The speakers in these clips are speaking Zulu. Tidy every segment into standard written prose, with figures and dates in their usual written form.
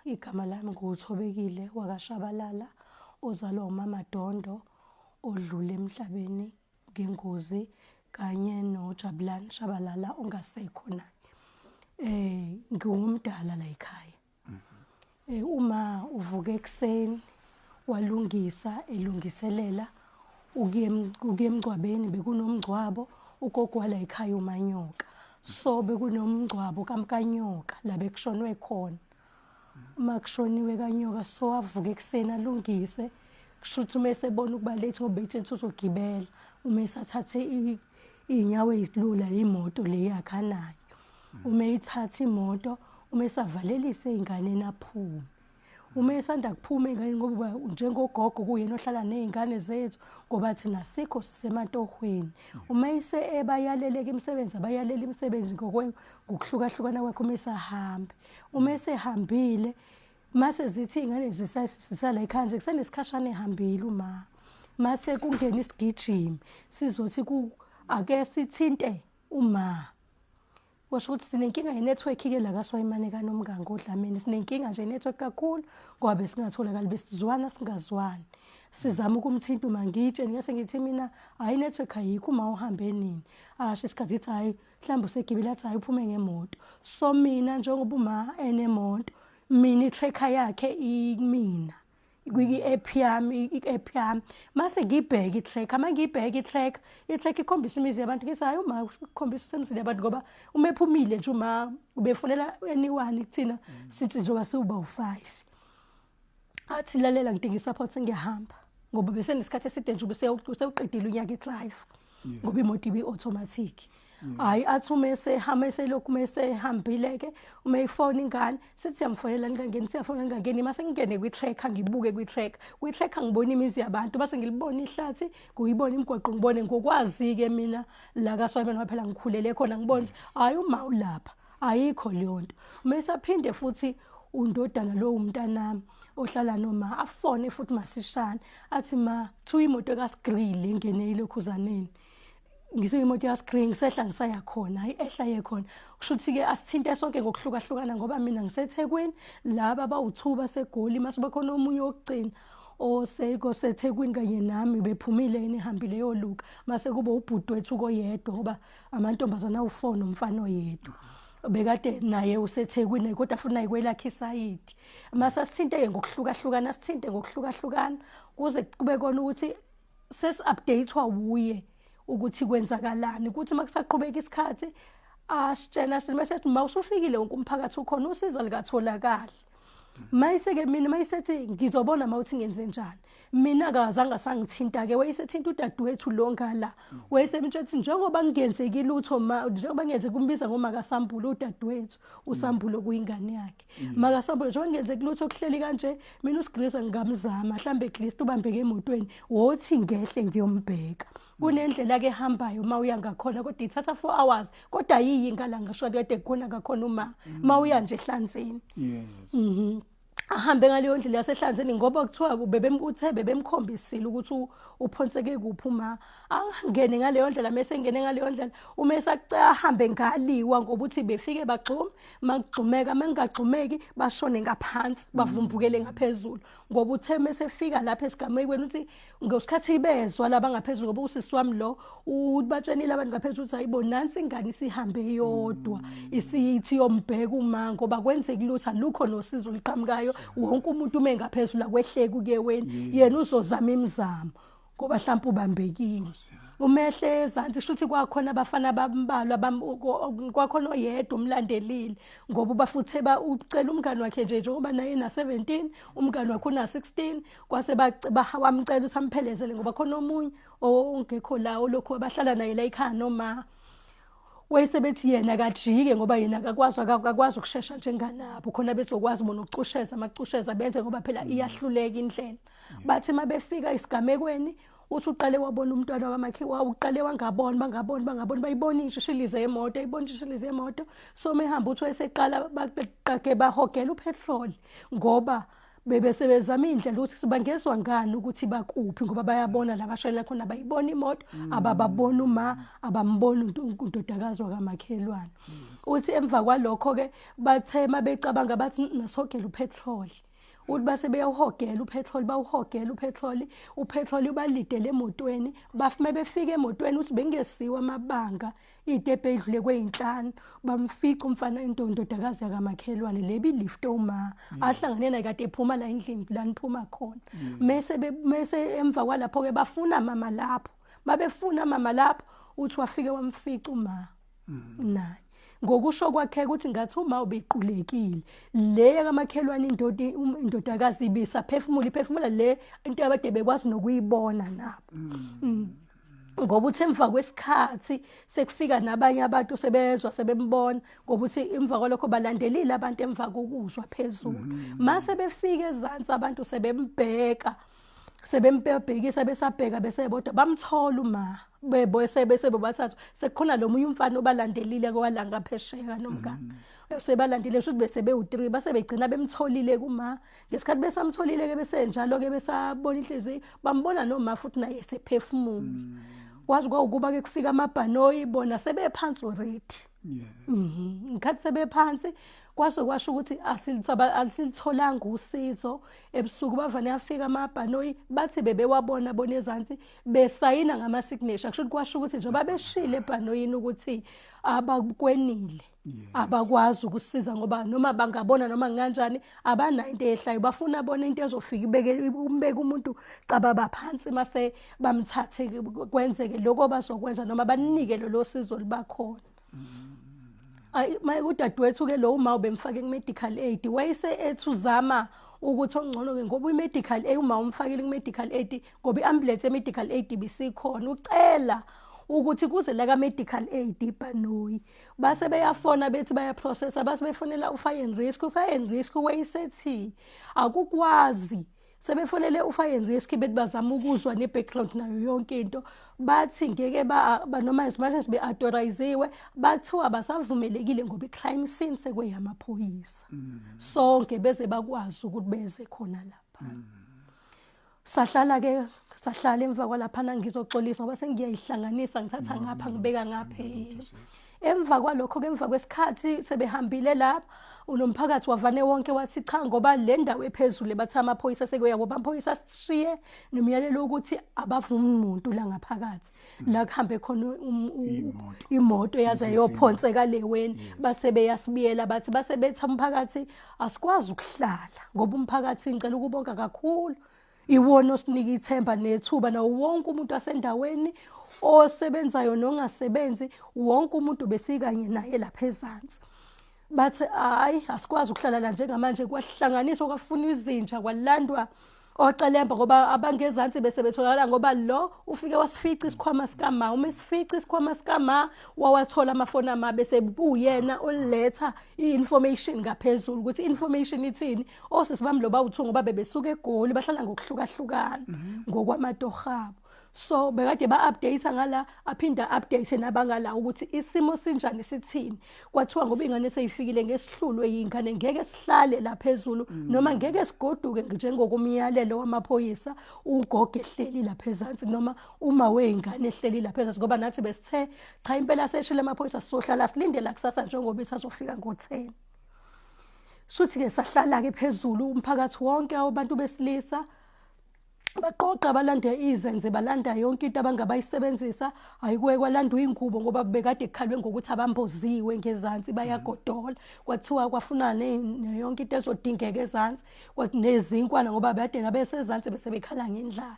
igama lami nguThobekile wakwaShabalala, ozalwa umama Dondo, odlule emhlabeni ngengozi, kanye noJabulani Shabalala ongasekho naye. Ngumdala la ekhaya. Uma uvuka ekseni walungisa elungiselela ukuya emgcwabeni, bekunomgcwabo ugogo wala ekhaya uManyoka. So bekunomgcwabo kaMkanyoka la bekushonwe khona. Uma kushoniwe kaNyoka, so avuka ekseni alungise, kushuthi uma esebona ukuba late ngoba betshela uzogibela, uma esathathe iy'nyawo ezilula imoto le yakhe anayo. Uma ethatha imoto, uma esavalelisa ey'nganeni aphume. Uma esanda kuphuma ey'nganeni ngoba njengogogo kuyena ohlala ney'ngane zethu ngoba thina sikho sisematohweni. Uma bayaleleka imisebenzi, abayalela imisebenzi ngokuhlukahlukana kwakhe uma esahamba. Uma esehambile, mase zithi iy'ngane zisala ekhaya nje kusenesikhashana ehambile uma. Mase kungena isigijimi, sizothi ake sithinte uma. Washo ukuthi sinenkinga ye-network-ke la kaSwayimane kaNomganga oDlamini. Sinenkinga nje network kakhulu ngoba besingatholakali besizwana singazwani. Sizama ukumthinta uma ngitshe ngase ngithi mina hayi network ayikho uma uhambe nini. Asho isikhathi ithi hayi mhlawumbe usegibela athi hayi uphume ngemoto. So mina njengoba uma enemoto, mina i-tracker yakhe imina. Kwi-app yami mase ngibheka i-tracker, uma ngibheka i-tracker ikhombisa imizi yabantu ngithi hayi uma ukhombisa usemzini yabantu ngoba uma ephumile nje uma ubefonela anyone kuthina sithi njengoba siwuba u5 athi lalela ngidinga i-support ngiyahamba ngoba bese nesikhathi eside nje usewuqedile unyaka i-drive ngoba imoto ibi-automatic. Hayi athi uma eselokhu mesehambile-ke uma ifone ingane sithi siyamfonela ngingangeni, siyafona ngingangeni, mase ngingene kwi-tracker ngibuke kwi-tracker ngibona imizi yabantu, mase ngilibona ihlathi, ngiyibona imigwaqo, ngibone ngokwazi-ke mina la kaSwayimane waphela ngikhulele khona, ngibona hayi uma ulapha ayikho leyo nto. Uma esaphinde futhi undodana lo umntanami ohlala noma afone futhi masishane athi ma thu imoto kaSgrille ingene ilokhuzaneni. Ngisiyimoto yaSgrille ngisehla ngisaya khona, hayi ehla yekhona. Kushuthi-ke asithinte sonke ngokuhlukahlukana ngoba mina ngiseThekwini, laba bawuthuba seGoli, mase bakhona omunye wokugcina oseThekwini kanye nami bephumile yena ehambile yoluka. Mase kuba ubhuti wethu koyedwa ngoba amantombazana awu4 nomfana oyedwa. Bekade naye useThekwini kodwa futhi naye kwelakhe isayidi. Mase asithinte ngokuhlukahlukana kuze kube kona ukuthi sesi-updatewa wuye ukuthi kwenzakalani, ukuthi makusaqhubeka isikhathi asitshela mase uma usufikile wonke umphakathi ukhona usizo likatholakala. Mayiseke mina mayisethi ngizobona mawuthi ngenze njani. Mina akazange sangithinta-ke, wayesithinta udadewethu lo ngala. Wayesemtshethi njengoba ngenzekile lutho njengoba ngenzeka umbiza ngoma kaSambulo udadewethu, uSambulo kuyingane yakhe. MakaSambulo njengoba ngenzeka lutho okuhleli kanje, mina uSgrille ngamzama mhlambe at least ubambeke emotweni wothi ngehle ngiyombheka. Kunendlela ke ehambayo uma uya ngakhona kodwa ithatha 4 hours kodwa yiyi ngalanga shwa kade kukhona ngakhona uma uya nje eHlanzeni. Yes. Ahambe ngaleyo ndlela yaseHlanzeni ngoba kuthiwa bebemkhombisile ukuthi uphonseke kuphi uma angene ngaleyo ndlela, mase ngene ngaleyo ndlela uma esacela ahambe ngaliwa ngoba uthi befike bagxume, makugxumeka mangagxumeki bashone ngaphansi bavumbukele ngaphezulu ngoba uthe mesefika lapha esigamekweni uthi ngesikhathi bezwa laba ngaphezulu ngoba usisi wami lo ubatshenile abantu ngaphezulu ukuthi hayibo nansi ingane sihambe yodwa isithi yombheka uma ngoba kwenzeki lutho alukho nosizo liqhamukayo, wonke umuntu uma engaphezulu akwehleki kuye wena, yena uzozama imizamo ngoba mhlawumbe ubambekile. Umehle ezansi shuthi kwakhona abafana bambalwa kwakhona oyedwa umlandelile ngoba bafuthe ucela umngane wakhe nje ngoba naye na 17 umngane wakhe una 16 kwase wamcela ukuthi amphelezele ngoba khona omunye ongekho lawo lokho abahlala naye la ekhaya noma wayesebethi yena akajike ngoba yena akakwazi ukusheshsha njenganabo khona bezokwazi bona ukucusheza amacusheza benze ngoba phela iyahluleka indlela. Bathi mabefika isigamekweni uthi uqale wabona umntwana wamakhiwa uqale bangaboni bayibona ishishilize yemoto so mehamba uthi wayeseqala baqake bahogela upetrol ngoba bebese bezama indlela ukuthi sibangezwa ngani ukuthi bakuphi ngoba bayabona labashayela khona bayibona imoto abababona uma abambona uNdodakazi wakamakhelwane uthi emva kwalokho ke bathe mabecabanga bathi nasogela upetrol uthi base beyawuhogela upetrol bawuhogela upetrol ubalidele emotweni bafike befika emotweni uthi bengesiwa amabanga idebe idlule kweyinhlanu bamfica umfana Ndodakazi yakamakhelwane lebi lift uma ahlangane naye kade ephuma la endlini la niphuma khona mase emva kwalapho ke bafuna mama lapho babefuna mama lapho uthi wafike wamfica uma naye ngokusho kwakhe ukuthi ngathi uma ubequlekile le kamakhelwane Indodakazi ibisa iphefumula le into abade bekwazi nokuyibona nabo ngoba uthi emva kwesikhathi sekufika nabanye abantu sebezwa sebembona ngoba uthi emva kwalokho balandelile abantu emva kokuzwa phezulu mase befika ezantsi abantu sebembheka sebembhekisa besabheka besebodwa bamthola uma bese bebathathu sekukhona lo munye umfana obalandelile kwala ngaphesheya nomngane sebalandile futhi bese be-3 base begcina bemtholile kuma ngesikhathi besamtholile ke bese njalo ke besabona inhliziyo bambona noma futhi naye sephefumula kwazi ukuba ke kufika amabhanoyi bona sebephansi already ngikhathi sebephansi kwasho ukuthi asilitholanga usizo ebusuku bavane afika amabhanoyi bathi bebewabona bona ezantsi besayina ngama signature kusho kwasho ukuthi njengoba beshile ebhanoyini ukuthi abakwenile abakwazi ukusiza ngoba noma bangabona noma kanjani abana into ehlayo bafuna bona into ezofika umbeke umuntu caba baphansi mase bamthathe kwenzeke lokho bazokwenza noma banike lo sizo libakhona udadewethu ke lo uma ubemfake ku-medical aid wayese ethuzama ukuthi ongcono ke ngoba i-medical aid uma umfakile ku-medical aid ngoba i-ambulance ye-medical aid bisikhona ucela ukuthi kuze la ka-medical aid ibhanoyi base beyafona bethi bayaprocessa base befonela u-fire and risk wayesethi akukwazi sebefonele u-fire and risk bethi bazama ukuzwa ne-background nayo yonke into bathi ngeke noma as much as be-authoriziwe bathiwa basavumelekile ngoba i-crime scene sekweyamaphoyisa sonke beze bakwazi ukuthi beze khona lapha sahlala emva kwalaphana ngizoxolisa ngoba sengiyayihlanganisa ngithatha ngapha ngibeka ngapha emva kwalokho ke emva kwesikhathi sebehambile lapha unomphakathi wavane wonke wathi cha ngoba le ndawo ephezulu bathi amaphoyisa sekuyabo bamaphoyisa sishiye nomyalelo ukuthi abavumi umuntu la ngaphakathi la kuhambe khona imoto yaze yophonseka leweni base beyasibiyela bathi base betha umphakathi asikwazi ukuhlala ngoba umphakathi ngicela ukubonga kakhulu iwona osinika ithemba nethuba nawo wonke umuntu asendaweni osebenzayo nongasebenzi wonke umuntu besikanye naye lapha ezantsi bathi hayi asikwazi ukuhlala la njengamanje kwahlanganiswa kwafuna izinja kwalandwa ocelemba ngoba abangezantsi bese betholakala ngoba lo ufike wasifica isikhwama sikama uma isifica isikhwama sikama wawathola amafoni ama bese kuyena oletha i-information ngaphezulu ukuthi information ithini osisibami lo bawuthu ngoba bebesuka eGoli bahlala ngokuhlukahlukana ngokwamatohabo so bekade ba-update ngala aphinda update nabangala ukuthi isimo sinjani sithini kwathiwa ngoba ingane seyifikile ngesihlulu eyingane ngeke sihlale la phezulu noma ngeke sigoduke njengokumyalelo wamaphoyisa ugoge ehleli la phezantsi noma uma weyingane ehleli la phezantsi ngoba nathi besithe cha impela seshile amaphoyisa sohlala silindela kusasa njengoba isazofika ngo10 shuthi ke sahlala ke phezulu umphakathi wonke abantu besilisa baqoqa balanda izenze balanda yonke into abangabayisebenzisa ayikuwe kwalandwa ingubo ngoba bekade ekhalwe ngokuthi abamboziwe ngezantsi bayagodola kwathiwa kwafuna yonke into ezodingeka ezantsi kwathi nezinkwana ngoba bade nabesezantsi bese bekhala ngendlala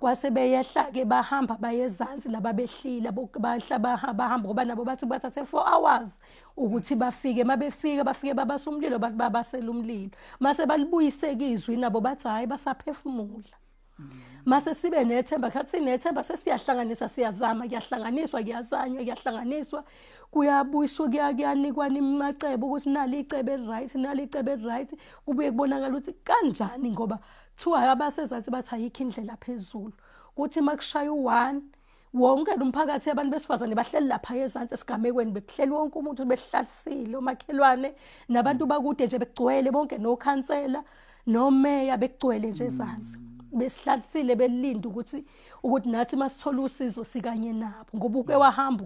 kwase beyehla ke bahamba bayezantsi laba behlila bahamba ngoba nabo bathi bathathe 4 hours ukuthi bafike mabefika bafike babasa umlilo bathi babasela umlilo mase balibuyiseka izwi nabo bathi hayi basaphefumula mase sibe nethemba khathi sinethemba sesiyahlanganisa siyazama kuyahlanganiswa kuyazanywa kuyahlanganiswa kuyabuyiswa kuyanikwana imacebo ukuthi nali icebe right kubuye kubonakala ukuthi kanjani ngoba thiwa abasezantsi bathi ayikho indlela phezulu kuthi makushaya u1 wonke umphakathi abantu besifazane bahleli lapha ezantsi esigamekweni bekuhleli wonke umuntu behlalisile omakhelwane nabantu bakude nje begcwele bonke nokhansela nomeya bekugcwele nje ezansi besihlalisile belinda ukuthi nathi masithola usizo sikanye nabo ngoba uke wahamba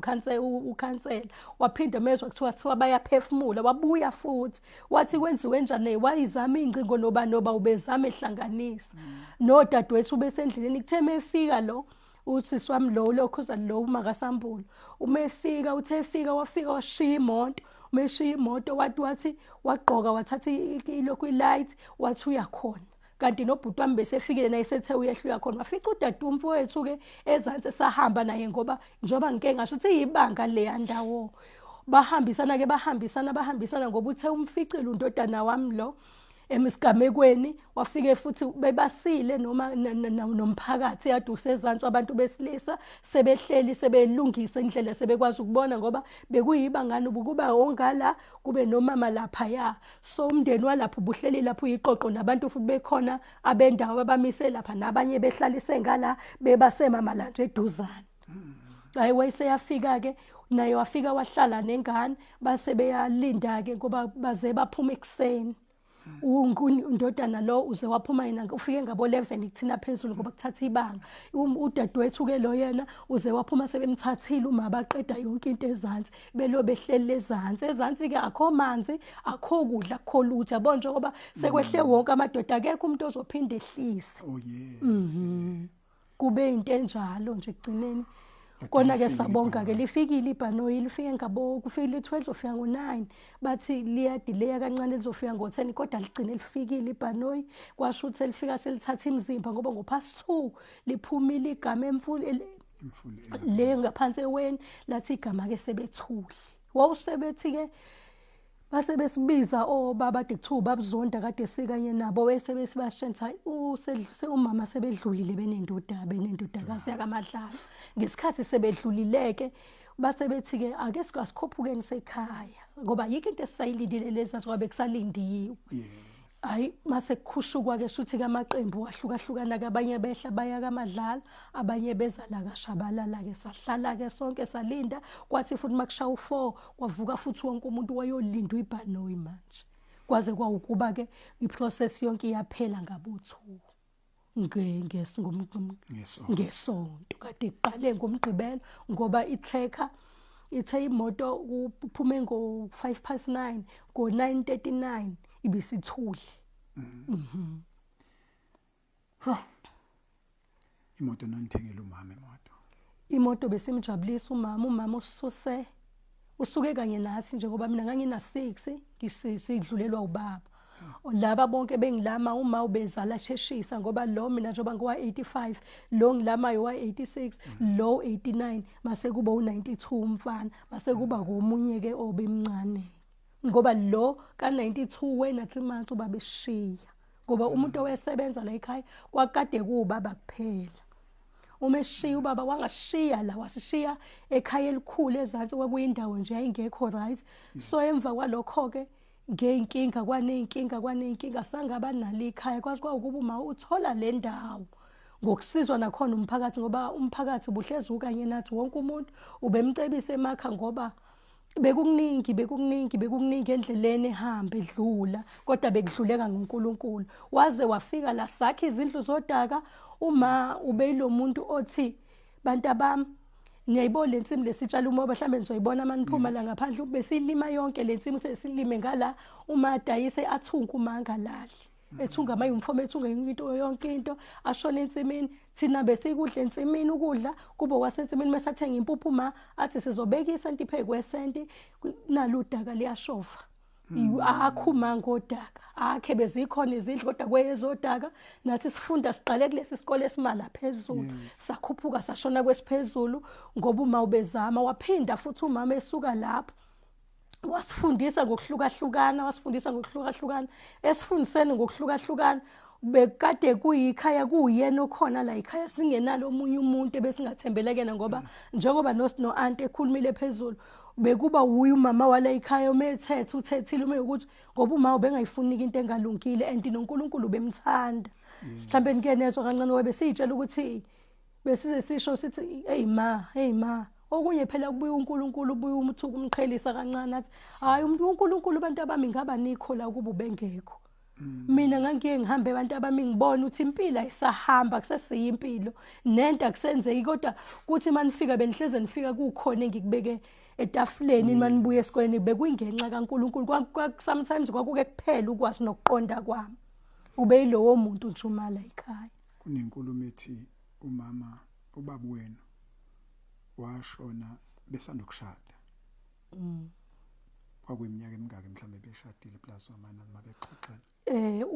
ukhansela waphinda mezwe kuthiwa bayaphefumula wabuya futhi wathi kwenziwe njani wayizama ingcingo noba ubezama ehlanganisa nodadewethu besendleleni kuthe mefika lo usisi wami lo khuzani lo uMakaSambulo umefika uthefika wafika washiya imoto umeshiya imoto wathi wagqoka wathatha ilokhu ilight wathi uyakhona kanti nobhuti wami besefikile naye sethe uyehluya khona wafica udadewethu wethu ke ezansi sahamba naye ngoba njoba ngike ngasho ukuthi yibanga le yandawo bahambisana ngoba uthe umficile undodana wami lo emisigamekweni wafike futhi bebasile noma nomphakathi yaduse ezantsi abantu besilisa sebehleli sebelungisa indlela sebekwazi ukubona ngoba bekuyibangani ukuba ongala kube nomama lapha ya so umndeni walapho ubuhleli lapho uyiqoqo nabantu futhi bekhona abendawo abamise lapha nabanye behlalise ngala bebasemama lanje eduzane hayi wayeseyafika ke naye wafika wahlala nengane base beyalinda ke ngoba baze baphuma ekseni undodana lo uze waphuma yena ufike ngabo 11 kuthina phezulu ngoba kuthatha ibanga udadewethu ke lo yena uze waphuma sebemthathile uma baqeda yonke into ezansi belo behleli ezansi ke akho manzi akho kudla akho lutho yabo njengoba sekwehle wonke amadoda akekho umuntu ozophinda ehlise oh yes kube into enjalo nje egcineni kona ke sabonga ke lifikile ibhanoyi lifike ngabo kufikile 12 ofika ngo9 bathi liyadelay kancane lizofika ngo10 kodwa ligcine lifikile ibhanoyi kwasho ukuthi lifika selithatha imizimba ngoba ngo2 liphumile igama emfule le ngaphansi eweni lathi igama ke sebethuli wawusebethi ke base besibiza obaba de2 babuzonda kade sikanye nabo wese besibashentha umama sebedlulile benendodakazi yakaMadlala ngesikhathi sebedlulileke base bethi ke ake sikasikhophuke sekhaya ngoba yike into esayilindile leza ngoba kusalindiwe hayi mase kukhushuka ke shuthi kamaqembu ahlukahlukana kabanye behla baya kaMadlala abanye bezala kaShabalala ke sahlala ke sonke salinda kwathi futhi makushaya u4 kwavuka futhi wonke umuntu wayolindwa ibhanoyi manje kwaze kwaukuba ke iprocess yonke iyaphela ngabuthu ngesonto kade iqale ngomgqibelo ngoba itracker ithe imoto kuphume ngo9:05 ngo9:39 ibisithuli imoto nonithengele umama imoto besimjabulisa umama usuke kanye nathi njengoba mina ngangina6 ngisidlulelwa ubaba laba bonke bengilama uma ubezala sheshisa ngoba lo mina njengoba ngowa85 lo ngilamayo wa86 lo 89 mase kuba u92 umfana mase kuba komunye ke obemncane ngoba lo ka92 wena 3 months ubabeshiya ngoba umuntu owesebenza la ekhaya kwakade kubaba kuphela umeshiya ubaba wangashiya la wasishiya ekhaya elikhulu ezantsi kwakuyindawo nje ayingekho right so emva kwalokho ke ngeenkinga kwaneyinkinga sangaba nalo ikhaya kwazi kwaukuba uma uthola le ndawo ngokusizwa nakhona umphakathi ngoba umphakathi buhlezi ukanye nathi wonke umuntu ubemcebisa emakha ngoba bekukuningi endleleni ehambe edlula kodwa bekudluleka ngoNkulunkulu waze wafika la sakhe izindlu zodaka uma ubeyilo muntu othi bantu abami ngiyayibona lensimu lesitshalo uma mhlambe nizoyibona maniphuma la ngaphandle besilima yonke lensimu sesilime ngala uma adayise athunga umanga lali ethunga amayunifomu ethunga yonke into ashona ensimini thina besikudla ensimini ukudla kubo kwasensimini mesathenga impuphu ma athi sizobeka isenti phe kwesenti naludaka liyashofa akhuma ngodaka akhe bezikhona izindlu kodwa kweyezodaka nathi sifunda siqale kulesi sikole esimala phezulu sakhuphuka sashona kwesiphezulu ngoba uma ubezama waphinda futhi umama esuka lapho wasifundisa ngokuhlukahlukana esifundiseni ngokuhlukahlukana bekade kuyikhaya kuyena okhona la ekhaya singenalo omunye umuntu besingathembelekena ngoba njengoba no aunt ekhulumile phezulu bekuba uyi umama wala ekhaya uthethile uma ukuthi ngoba uma ubengayifuni into engalungile and noNkulunkulu bemthanda mhlambe ngenezwe kancane webesitshela ukuthi besize sisho sithi hey ma okunye phela kubuya uNkulunkulu ubuya umthuku umqhelisa kancane athi hayi uNkulunkulu abantu abami ngaba nikho la kuba ubengekho mina ngangiye ngihambe abantu abami ngibona ukuthi impilo ayisahamba kusesiyimpilo nento akusenzeki kodwa kuthi manifika benihleze nifika kukhona engikubeke etafuleni manibuye esikoleni bekuyingenxa kaNkuluNkulu sometimes kwakuke kuphela ukwazi nokuqonda kwami ube yilowo muntu njumala ekhaya. Kunenkulumo ethi umama ubaba wenu washona besandokushada. Kwakuyiminyaka emingaki mhlambe beshadile plus wamana mabexoxela.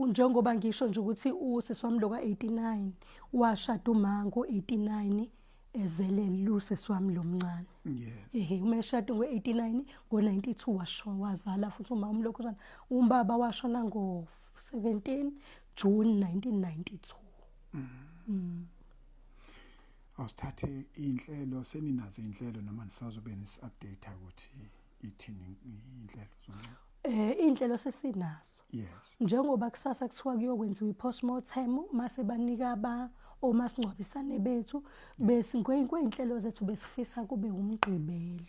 Njengoba ngisho nje ukuthi usisi wami lo ka89 washada umango 89 ezele lusisi wami lomncane. Yes. Uma eshada ngo89 ngo92 wazala futhi umama lokhuzana umbaba washona ngo17 June 1992. Awusithathe inhlelo seninazo inhlelo noma nisazobe nis-update ukuthi ithini inhlelo zona. Inhlelo sesinazo. Yes. Njengoba kusasa kuthiwa kuyokwenziwa i-postmortem mase banika omasingcwabisane bethu bese kweinhlelo zethu besifisa kube umgqibelo.